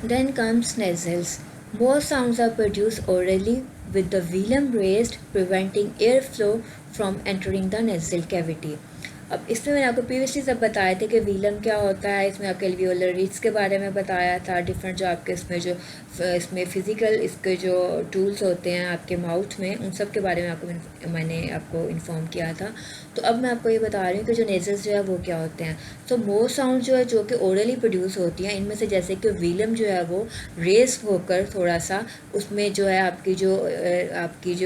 Then comes nasals. Most sounds are produced orally with the velum raised, preventing airflow from entering the nasal cavity. अब इसमें मैंने आपको previously सब बताए थे कि वीलम क्या होता है, इसमें आपके एल्वियोलर रीड्स के बारे में बताया था, डिफरेंट जो आपके इसमें फ़िज़िकल इसके जो टूल्स होते हैं आपके माउथ में, उन सब के बारे में मैंने आपको इन्फॉर्म किया था। तो अब मैं आपको ये बता रही हूँ कि जो नेज़ल्स जो है वो क्या होते हैं। तो मोस्ट साउंड जो है जो कि ओरली प्रोड्यूस होती हैं, इनमें से जैसे कि वीलम जो है वो रेस होकर थोड़ा सा उसमें जो है आपकी जो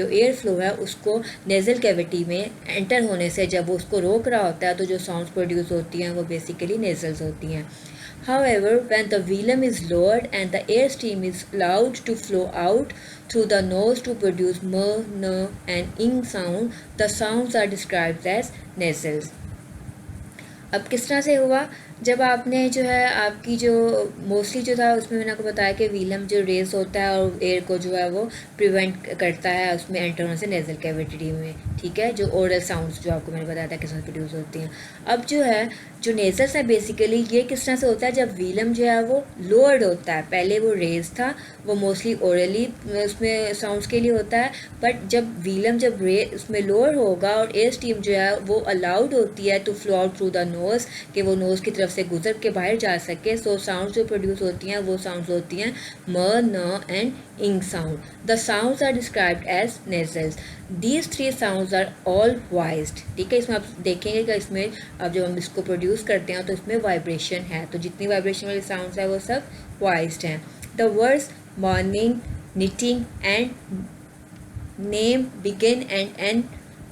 एयर फ्लो है उसको नेज़ल कैविटी में एंटर होने से जब वो उसको रोक रहा होता है तो जो साउंड्स प्रोड्यूस होती हैं वो बेसिकली नेज़ल्स होती हैं। However, when the velum is lowered and the air stream is allowed to flow out through the nose to produce m, n and ing sound, the sounds are described as nasals. अब किस तरह से हुआ, जब आपने जो है आपकी जो मोस्टली जो था उसमें मैंने आपको बताया कि वीलम जो रेस होता है और एयर को जो है वो प्रिवेंट करता है उसमें एंटर होने से नेज़ल कैविटी में, ठीक है, जो ओरल साउंड्स जो आपको मैंने बताया था किस तरह से प्रोड्यूस होती हैं। अब जो है जो नेज़ल्स है बेसिकली ये किस तरह से होता है, जब वीलम जो है वो लोअर्ड होता है, पहले वो रेस था वो मोस्टली ओरली उसमें साउंड्स के लिए होता है, बट जब वीलम जब उसमें लोअर होगा और एयर स्टीम जो है वो अलाउड होती है to flow out through the nose, कि वो नोज़ की तरफ से गुजर के बाहर जा सके, सो साउंड जो प्रोड्यूस होती हैं वो साउंड्स होती हैं म, न and ing sound. The sounds are described as nasals. These three sounds are all voiced, ठीक है। इसमें आप देखेंगे कि इसमें अब जब हम इसको प्रोड्यूस करते हैं तो इसमें वाइब्रेशन है, तो जितनी वाइब्रेशन वाली साउंड्स है वो सब वॉइस्ड हैं। The words morning, knitting and name begin and end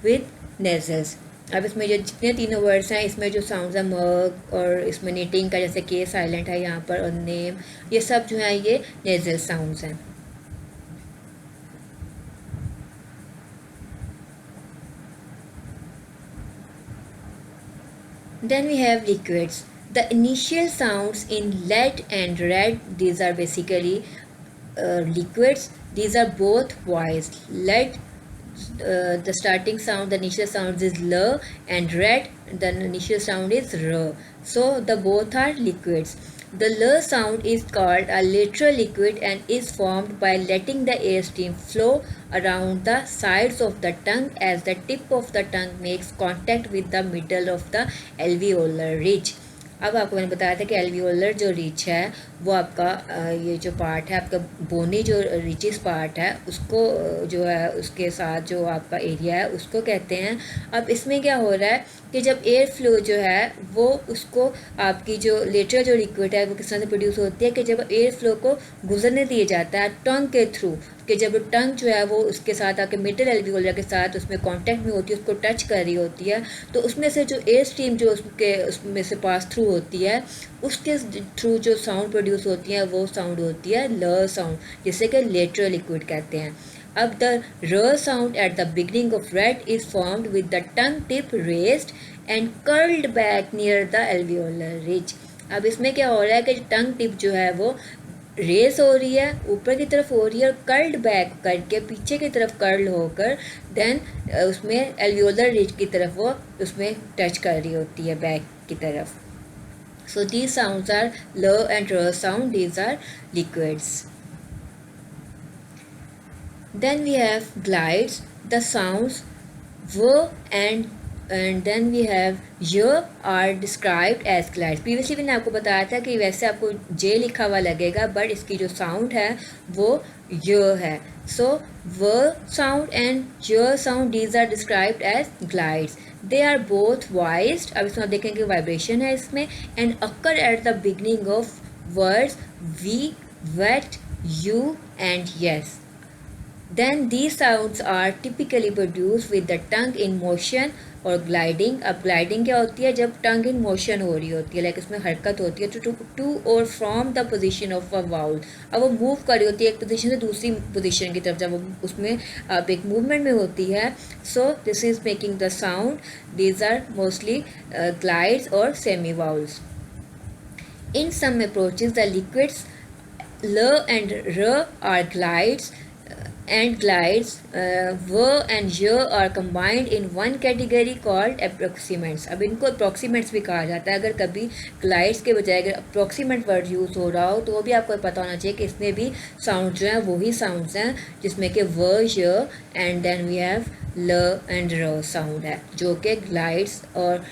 with nasals. अब इसमें जो जितने तीनों वर्ड्स हैं इसमें जो साउंड्स है मग और इसमें नीटिंग का जैसे के साइलेंट है यहाँ पर और नेम, ये सब जो है ये नेज़ल साउंड्स हैं। Then we have liquids. The initial sounds in lead and red, these are basically liquids. These are both voiced. Lead, the starting sound, the initial sound is L, and red, the initial sound is R. So the both are liquids. The L sound is called a lateral liquid and is formed by letting the air stream flow around the sides of the tongue as the tip of the tongue makes contact with the middle of the alveolar ridge. अब आपको मैंने बताया था कि alveolar जो reach है वो आपका ये जो पार्ट है आपका बोनी जो रिचिस पार्ट है उसको जो है उसके साथ जो आपका एरिया है उसको कहते हैं। अब इसमें क्या हो रहा है कि जब एयर फ्लो जो है वो उसको आपकी जो लेटरल जो लिक्विड है वो किस तरह से प्रोड्यूस होती है कि जब एयर फ्लो को गुजरने दिया जाता है टंग के थ्रू, कि जब टंग जो है वो उसके साथ आके मिडल एल्वियोलर के साथ उसमें कांटेक्ट में होती है, उसको टच कर रही होती है, तो उसमें से जो एयर स्ट्रीम जो उसमें से पास थ्रू होती है उसके थ्रू जो साउंड प्रोड्यूस होती है वो साउंड होती है ल साउंड, जिसे कि लेटरल लिक्विड कहते हैं। अब the r sound at the beginning of red is formed with the tongue tip raised and curled back near the alveolar ridge. अब इसमें क्या हो रहा है कि टंग टिप जो है वो रेस हो रही है, ऊपर की तरफ हो रही है और कर्ल्ड बैक करके पीछे की तरफ कर्ल होकर देन उसमें एल्वियोलर रिज की तरफ वो उसमें टच कर रही होती है बैक की तरफ। So these sounds are L and R sound, these are liquids. Then we have glides, the sounds V and then we have Y are described as glides. Previously मैंने आपको बताया था कि वैसे आपको J लिखा हुआ लगेगा बट इसकी जो साउंड है वो Y है। So V sound and Y sound these are described as glides. They are both voiced, अब इसमें आप देखेंगे वाइब्रेशन है इसमें, and occur at the beginning of words we, wet, you and yes. Then these sounds are typically produced with the tongue in motion और gliding. अब gliding क्या होती है, जब टंग इन मोशन हो रही होती है, लाइक इसमें हरकत होती है टू और from the position of a vowel. अब वो मूव कर रही होती है एक पोजीशन से दूसरी पोजीशन की तरफ, जब वो उसमें अब एक मूवमेंट में होती है, so this is making the sound. These are mostly glides और semi vowels. In some approaches the liquids L and R are glides and glides, v and y are combined in one category called approximants. अब इनको approximants भी कहा जाता है. अगर कभी glides के बजाय अगर approximate word यूज़ हो रहा हो तो वो भी आपको पता होना चाहिए कि इसमें भी sound जो है वही sounds हैं जिसमें कि v, y and then we have ल एंड र साउंड है जो कि ग्लाइड्स और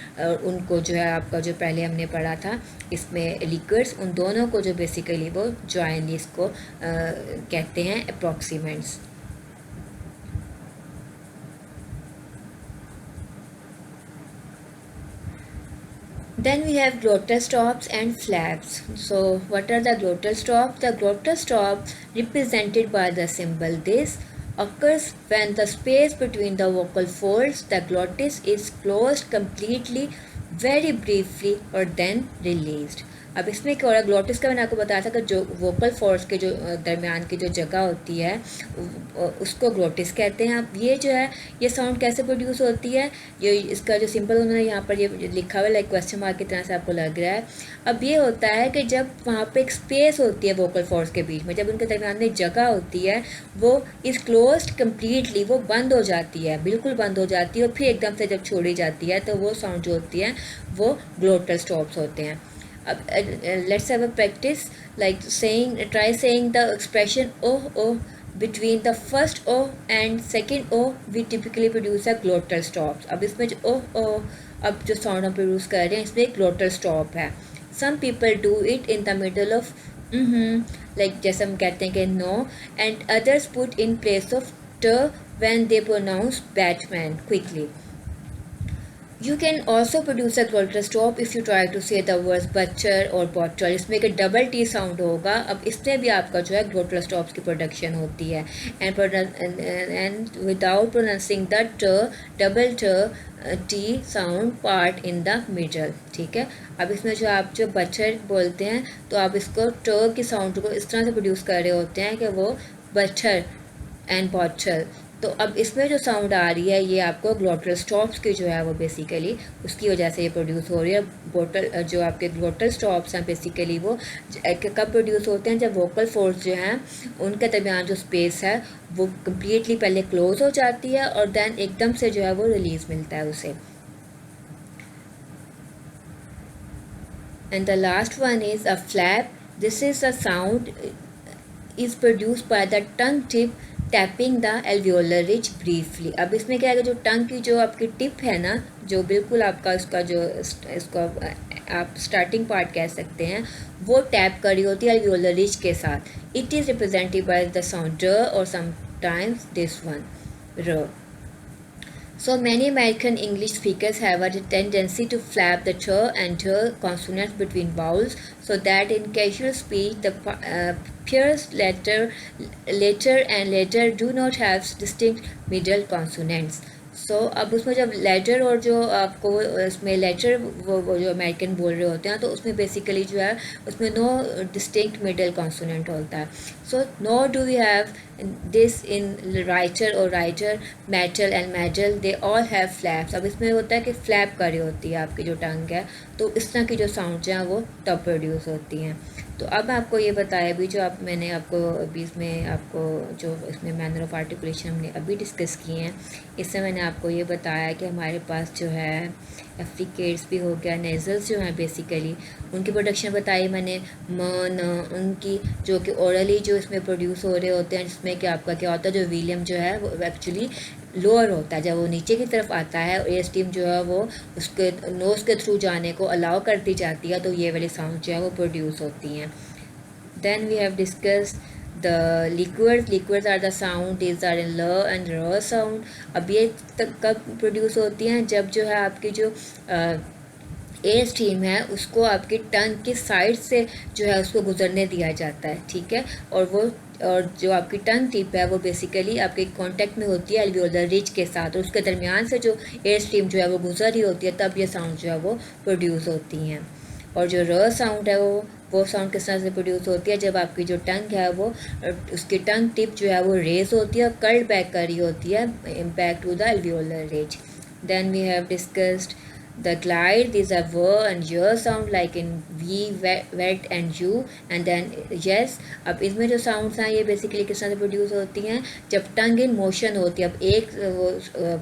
उनको जो है आपका जो पहले हमने पढ़ा था इसमें लिक्विड्स उन दोनों को जो बेसिकली वो जॉइनली इसको कहते हैं अप्रॉक्सीमेंट्स. Then we have glottal stops and flaps. So what are the glottal stops? The glottal stop represented by the symbol this occurs when the space between the vocal folds, the glottis, is closed completely, very briefly, or then released. अब इसमें क्या हो रहा है, glottis का मैंने आपको बताया था कि जो वोकल फोर्स के जो दरमियान की जो जगह होती है उसको ग्लोटिस कहते हैं. अब ये जो है ये साउंड कैसे प्रोड्यूस होती है, ये इसका जो सिंपल उन्होंने यहाँ पर ये लिखा हुआ है लाइक क्वेश्चन मार्क की तरह से आपको लग रहा है. अब ये होता है कि जब वहाँ पे एक स्पेस होती है वोकल फोर्स के बीच में, जब उनके दरमियान में जगह होती है वो इज़ क्लोज्ड कम्प्लीटली, वो बंद हो जाती है, बिल्कुल बंद हो जाती है और फिर एकदम से जब छोड़ी जाती है तो वो साउंड जो होती है वो ग्लोटल स्टॉप्स होते हैं. Let's have a practice like try saying the expression oh between the first o and second o we typically produce a glottal stops. अब इसमें जो oh अब जो साउंड हम प्रोड्यूस कर रहे हैं इसमें एक glottal stop है. Some people do it in the middle of like जैसे हम कहते हैं कि no, and others put in place of t when they pronounce Batman quickly. You can also produce a glottal stop if you try to say the words butcher or bottle. इसमें एक double T sound होगा. अब इसमें भी आपका जो है glottal stops की प्रोडक्शन होती है and without pronouncing the t double t sound part in the middle. ठीक है. अब इसमें जो आप जो बच्चर बोलते हैं तो आप इसको t की साउंड को इस तरह से प्रोड्यूस कर रहे होते हैं कि वो बच्चर एंड बॉटल. तो अब इसमें जो साउंड आ रही है ये आपको ग्लोटल स्टॉप्स की जो है वो बेसिकली उसकी वजह से ये प्रोड्यूस हो रही है. बोटल जो आपके ग्लोटल स्टॉप्स हैं बेसिकली वो कब प्रोड्यूस होते हैं जब वोकल फोर्स जो हैं उनके दरमियान जो स्पेस है वो कम्प्लीटली पहले क्लोज हो जाती है और देन एकदम से जो है वो रिलीज मिलता है उसे. And the last one is a flap. This is a sound is produced by the tongue tip tapping the alveolar ridge briefly. अब इसमें क्या है, जो टंग की जो आपकी टिप है ना, जो बिल्कुल आपका उसका जो इसको आप स्टार्टिंग पार्ट कह सकते हैं, वो टैप करी होती है एल्वियोलर रिज के साथ. It is represented by the sound र और समटाइम्स दिस वन र. So many American English speakers have a tendency to flap the ch and th consonants between vowels, so that in casual speech the pairs later and later do not have distinct middle consonants. सो अब उसमें जब letter और जो आपको उसमें letter वो जो American बोल रहे होते हैं तो उसमें बेसिकली जो है उसमें नो डिस्टिंक्ट मिडल कॉन्सोनेंट होता है. So no do we have this in writer और writer, metal and metal, they all have flaps. अब इसमें होता है कि फ्लैप करी होती है आपकी जो टंग है, तो इस तरह की जो साउंड हैं वो तब प्रोड्यूस होती हैं. तो अब आपको ये बताया भी जो मैंने आपको अभी इसमें आपको जो इसमें मैनर ऑफ आर्टिकुलेशन हमने अभी डिस्कस किए हैं, इससे मैंने आपको ये बताया कि हमारे पास जो है एफ्रिकेट्स भी हो गया, नेज़ल्स जो हैं बेसिकली उनकी प्रोडक्शन बताई मैंने, म न उनकी जो कि ओरली जो इसमें प्रोड्यूस हो रहे होते हैं, जिसमें कि आपका क्या होता है, जो विलियम जो है वो एक्चुअली लोअर होता है. जब वो नीचे की तरफ आता है और ये स्टीम जो है वो उसके नोज़ के थ्रू जाने को अलाउ करती जाती है, तो ये वाली साउंड जो है वो प्रोड्यूस होती हैं. Then we have discussed the liquids are the sound these are in l and raw sound. अब ये तक कब प्रोड्यूस होती हैं, जब जो है आपकी जो एयर स्ट्रीम है उसको आपकी टंग की साइड से जो है उसको गुजरने दिया जाता है. ठीक है. और जो आपकी टंग टिप है वो बेसिकली आपके कांटेक्ट में होती है एल्वियोलर रिज के साथ, और उसके दरमियान से जो एयर स्ट्रीम जो है वो गुजर रही होती है, तब ये साउंड जो है वो प्रोड्यूस होती हैं. और जो र साउंड है वो साउंड किस तरह से प्रोड्यूस होती है, जब आपकी जो टंग है वो उसकी टंग टिप जो है वो रेज होती है और कर्ल बैक कर रही होती है back to the alveolar ridge. Then we have discussed the glide, this are w and y sound like in we, wet and you and then yes. अब इसमें जो साउंड्स हैं ये बेसिकली किस तरह से प्रोड्यूस होती हैं, जब टंग इन मोशन होती है। अब एक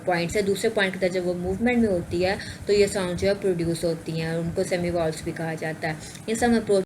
पॉइंट से दूसरे पॉइंट की तरफ जब वो मूवमेंट में होती है तो ये साउंड जो है प्रोड्यूस होती हैं, और उनको सेमी वॉल्स भी कहा जाता है। इन सब अप्रोच